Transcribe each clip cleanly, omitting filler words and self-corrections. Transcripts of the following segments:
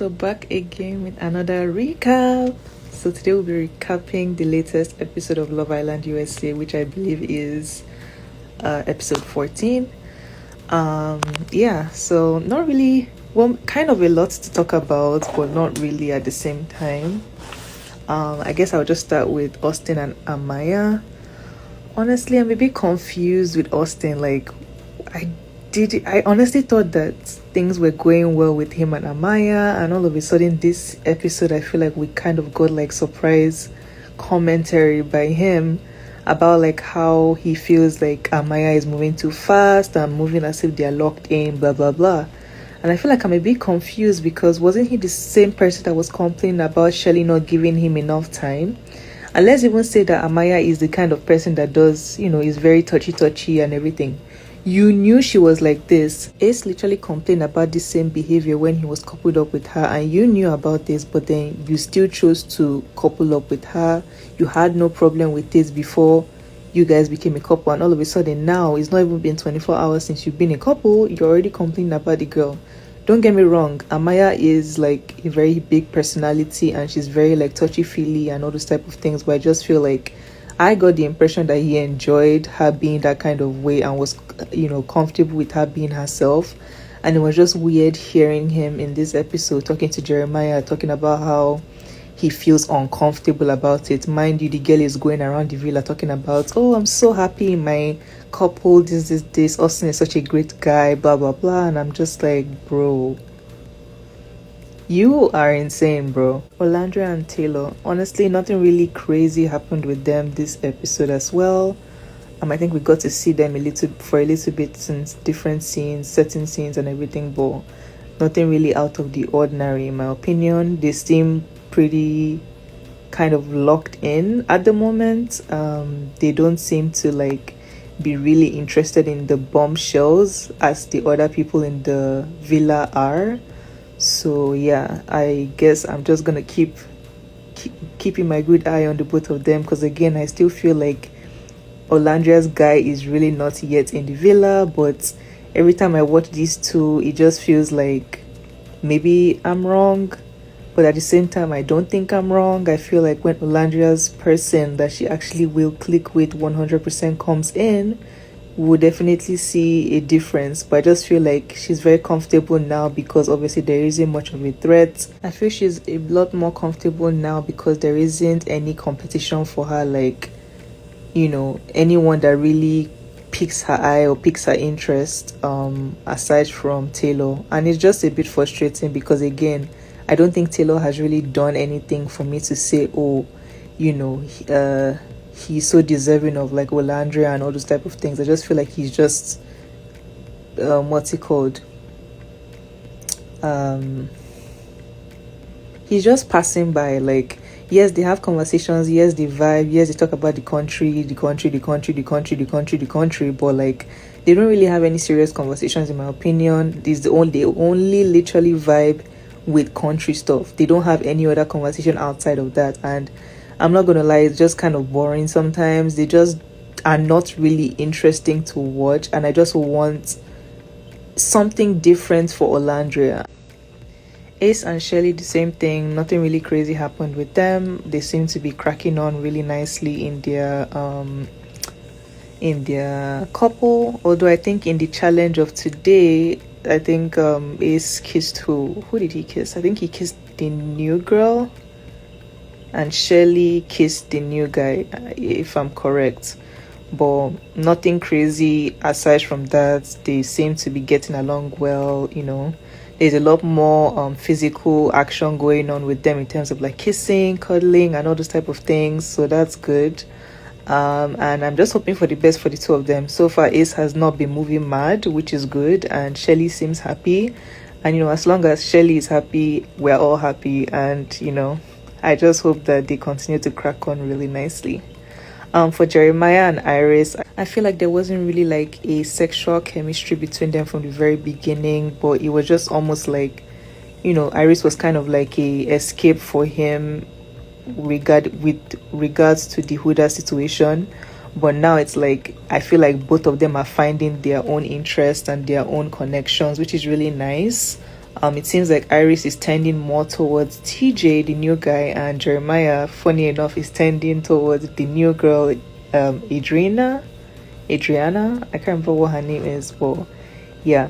so back again with another recap. So today we'll be recapping the latest episode of Love Island USA, which I believe is episode 14. So not really, well, kind of a lot to talk about, but not really at the same time. I guess I'll just start with Austin and Amaya. Honestly, I'm a bit confused with Austin. Like, I honestly thought that things were going well with him and Amaya, and all of a sudden this episode I feel like we kind of got like surprise commentary by him about like how he feels like Amaya is moving too fast and moving as if they're locked in, blah blah blah. And I feel like I'm a bit confused because wasn't he the same person that was complaining about Chelley not giving him enough time? And let's even say that Amaya is the kind of person that does, is very touchy and everything. You knew she was like this. Ace literally complained about the same behavior when he was coupled up with her, and you knew about this, but then you still chose to couple up with her. You had no problem with this before you guys became a couple, and all of a sudden now it's not even been 24 hours since you've been a couple, you're already complaining about the girl. Don't get me wrong, Amaya is like a very big personality and she's very like touchy-feely and all those type of things, but I just feel like I got the impression that he enjoyed her being that kind of way and was, comfortable with her being herself. And it was just weird hearing him in this episode talking to Jeremiah, talking about how he feels uncomfortable about it. Mind you, the girl is going around the villa talking about, oh, I'm so happy in my couple, this. Austin is such a great guy, blah, blah, blah. And I'm just like, bro, you are insane, bro. Olandria and Taylor, honestly, nothing really crazy happened with them this episode as well. I think we got to see them a little bit since different scenes, certain scenes and everything, but nothing really out of the ordinary in my opinion. They seem pretty kind of locked in at the moment. They don't seem to like be really interested in the bombshells as the other people in the villa are. So yeah, I guess I'm just gonna keeping my good eye on the both of them, because again I still feel like Olandria's guy is really not yet in the villa, but every time I watch these two it just feels like maybe I'm wrong, but at the same time I don't think I'm wrong. I feel like when Olandria's person that she actually will click with 100% comes in, we'll definitely see a difference. But I just feel like she's very comfortable now because obviously there isn't much of a threat. I feel she's a lot more comfortable now because there isn't any competition for her, like, anyone that really piques her eye or piques her interest aside from Taylor. And it's just a bit frustrating because again, I don't think Taylor has really done anything for me to say, oh, he's so deserving of like Olandria and all those type of things. I just feel like he's just he's just passing by. Like, yes, they have conversations, yes, they vibe, yes, they talk about the country, but like they don't really have any serious conversations in my opinion. They only literally vibe with country stuff. They don't have any other conversation outside of that, and I'm not gonna lie, it's just kind of boring sometimes. They just are not really interesting to watch, and I just want something different for Olandria. Ace and Chelley, the same thing. Nothing really crazy happened with them. They seem to be cracking on really nicely in their couple. Although I think in the challenge of today, I think Ace kissed who did he kiss? I think he kissed the new girl, and Chelley kissed the new guy, if I'm correct. But nothing crazy aside from that. They seem to be getting along well. There's a lot more physical action going on with them in terms of like kissing, cuddling and all those type of things, so that's good. And I'm just hoping for the best for the two of them. So far Ace has not been moving mad, which is good, and Chelley seems happy, and as long as Chelley is happy, we're all happy. And I just hope that they continue to crack on really nicely. For Jeremiah and Iris, I feel like there wasn't really like a sexual chemistry between them from the very beginning, but it was just almost like, Iris was kind of like a escape for him with regards to the Huda situation. But now it's like I feel like both of them are finding their own interest and their own connections, which is really nice. It seems like Iris is tending more towards TJ, the new guy, and Jeremiah, funny enough, is tending towards the new girl, Adriana. I can't remember what her name is, but yeah.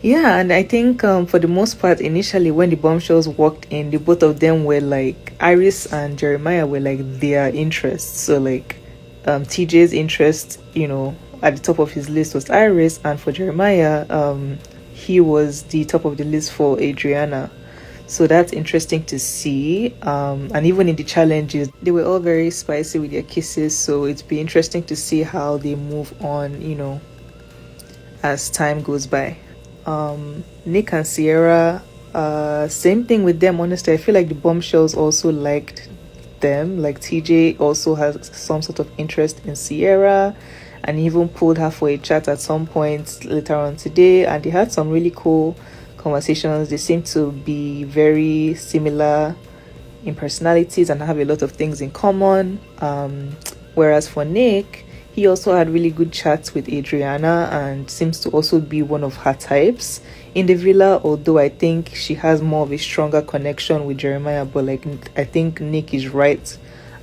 Yeah, and I think for the most part, initially when the bombshells walked in, the both of them were like Iris and Jeremiah were like their interests. So like TJ's interest, at the top of his list was Iris, and for Jeremiah, he was the top of the list for Adriana. So that's interesting to see. And even in the challenges, they were all very spicy with their kisses. So it'd be interesting to see how they move on, as time goes by. Nick and Sierra, same thing with them. Honestly, I feel like the bombshells also liked them. Like TJ also has some sort of interest in Sierra, and even pulled her for a chat at some point later on today. And they had some really cool conversations. They seem to be very similar in personalities and have a lot of things in common. Whereas for Nick, he also had really good chats with Adriana and seems to also be one of her types in the villa, although I think she has more of a stronger connection with Jeremiah, but like I think Nick is right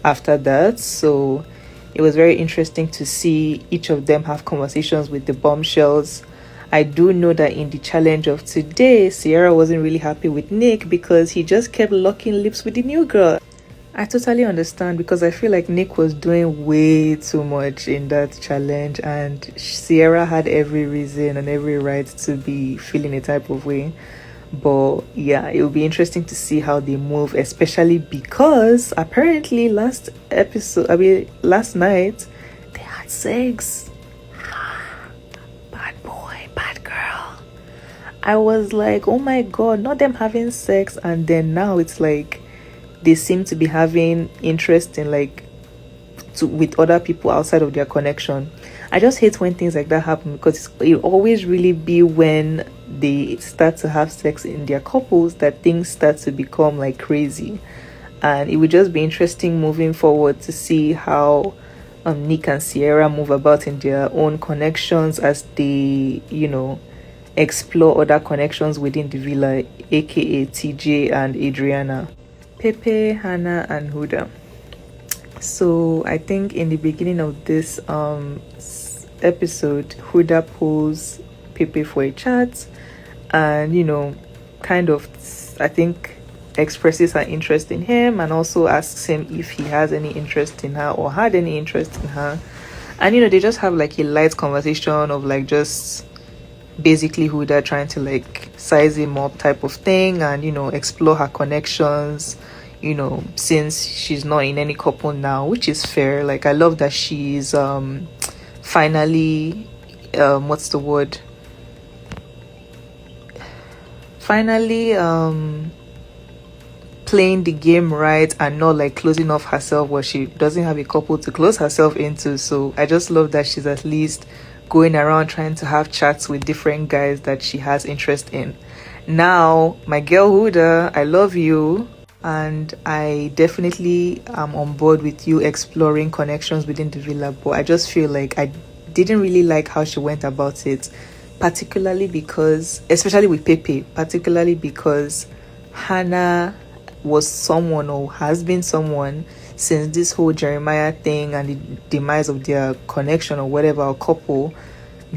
after that. So it was very interesting to see each of them have conversations with the bombshells. I do know that in the challenge of today, Sierra wasn't really happy with Nick because he just kept locking lips with the new girl. I totally understand because I feel like Nick was doing way too much in that challenge, and Sierra had every reason and every right to be feeling a type of way. But yeah, it will be interesting to see how they move, especially because apparently last night, they had sex. Bad boy, bad girl. I was like, oh my god, not them having sex, and then now it's like they seem to be having interest in with other people outside of their connection. I just hate when things like that happen because it always really be when they start to have sex in their couples that things start to become like crazy. And it would just be interesting moving forward to see how Nick and Sierra move about in their own connections as they, explore other connections within the villa, aka TJ and Adriana. Pepe, Hannah, and Huda. So I think in the beginning of this episode, Huda pulls Pepe for a chat, and kind of, I think, expresses her interest in him, and also asks him if he has any interest in her or had any interest in her. And they just have like a light conversation of like just basically Huda trying to like size him up type of thing, and explore her connections, since she's not in any couple now, which is fair. Like I love that she's finally what's the word finally playing the game right and not like closing off herself where she doesn't have a couple to close herself into. So I just love that she's at least going around trying to have chats with different guys that she has interest in. Now, my girl Huda, I love you, and I definitely am on board with you exploring connections within the villa, but I just feel like I didn't really like how she went about it, particularly because, especially with Pepe, particularly because Hannah was someone or has been someone since this whole Jeremiah thing and the demise of their connection or whatever, or couple,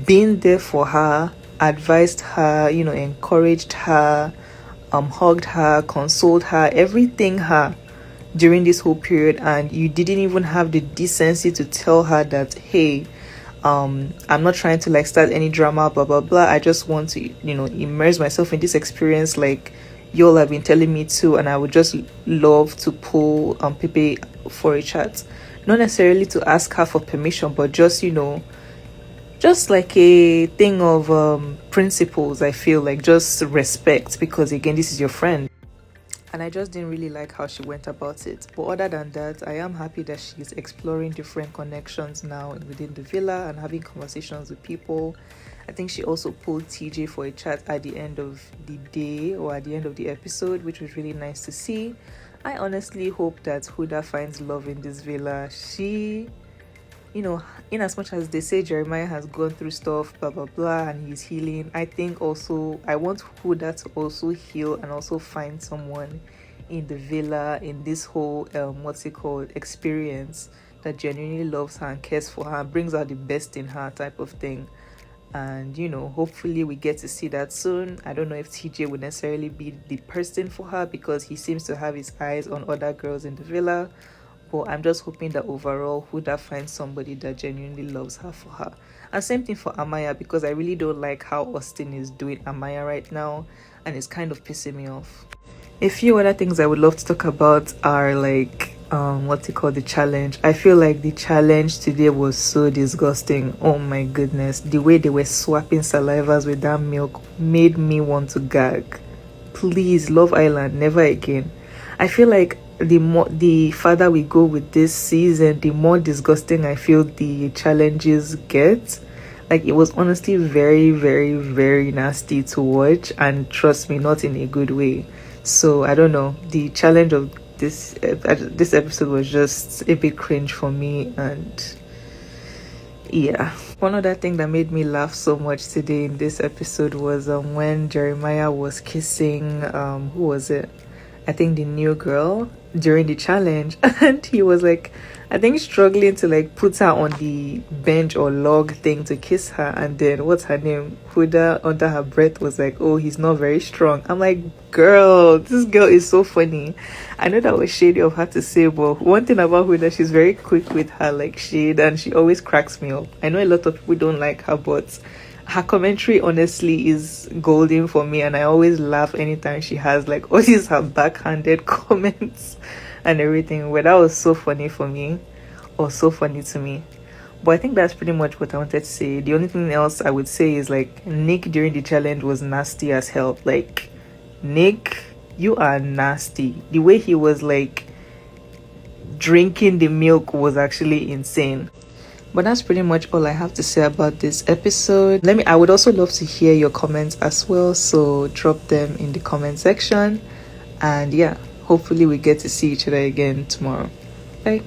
being there for her, advised her, encouraged her, hugged her, consoled her, everything her during this whole period, and you didn't even have the decency to tell her that, hey, I'm not trying to like start any drama, blah blah blah. I just want to, immerse myself in this experience like y'all have been telling me to, and I would just love to pull Pepe for a chat. Not necessarily to ask her for permission, but just just like a thing of principles. I feel like just respect, because again, this is your friend. And I just didn't really like how she went about it. But other than that, I am happy that she's exploring different connections now within the villa and having conversations with people. I think she also pulled TJ for a chat at the end of the day or at the end of the episode, which was really nice to see. I honestly hope that Huda finds love in this villa. She you know, in as much as they say Jeremiah has gone through stuff, blah blah blah, and he's healing, I think also I want Huda to also heal and also find someone in the villa, in this whole what's it called, experience, that genuinely loves her and cares for her, brings out the best in her, type of thing. And hopefully we get to see that soon. I don't know if TJ would necessarily be the person for her, because he seems to have his eyes on other girls in the villa, but I'm just hoping that overall Huda finds somebody that genuinely loves her for her. And same thing for Amaya, because I really don't like how Austin is doing Amaya right now, and it's kind of pissing me off. A few other things I would love to talk about are like what's it called, the challenge. I feel like the challenge today was so disgusting. Oh my goodness, the way they were swapping salivas with that milk made me want to gag. Please, Love Island, never again. I feel like the farther we go with this season, the more disgusting I feel the challenges get. Like, it was honestly very, very, very nasty to watch, and trust me, not in a good way. So I don't know, the challenge of this episode was just a bit cringe for me. And yeah, one other thing that made me laugh so much today in this episode was when Jeremiah was kissing who was it, I think the new girl, during the challenge, and he was like, I think, struggling to like put her on the bench or log thing to kiss her, and then what's her name, Huda, under her breath was like, oh, he's not very strong. I'm like, girl, this girl is so funny. I know that was shady of her to say, but one thing about Huda, she's very quick with her like shade, and she always cracks me up. I know a lot of people don't like her, but her commentary honestly is golden for me, and I always laugh anytime she has like all these her backhanded comments and everything. Well, that was so funny for me, or so funny to me. But I think that's pretty much what I wanted to say. The only thing else I would say is like, Nick during the challenge was nasty as hell. Like, Nick, you are nasty. The way he was like drinking the milk was actually insane. But that's pretty much all I have to say about this episode. I would also love to hear your comments as well, so drop them in the comment section. And yeah, hopefully we get to see each other again tomorrow. Bye.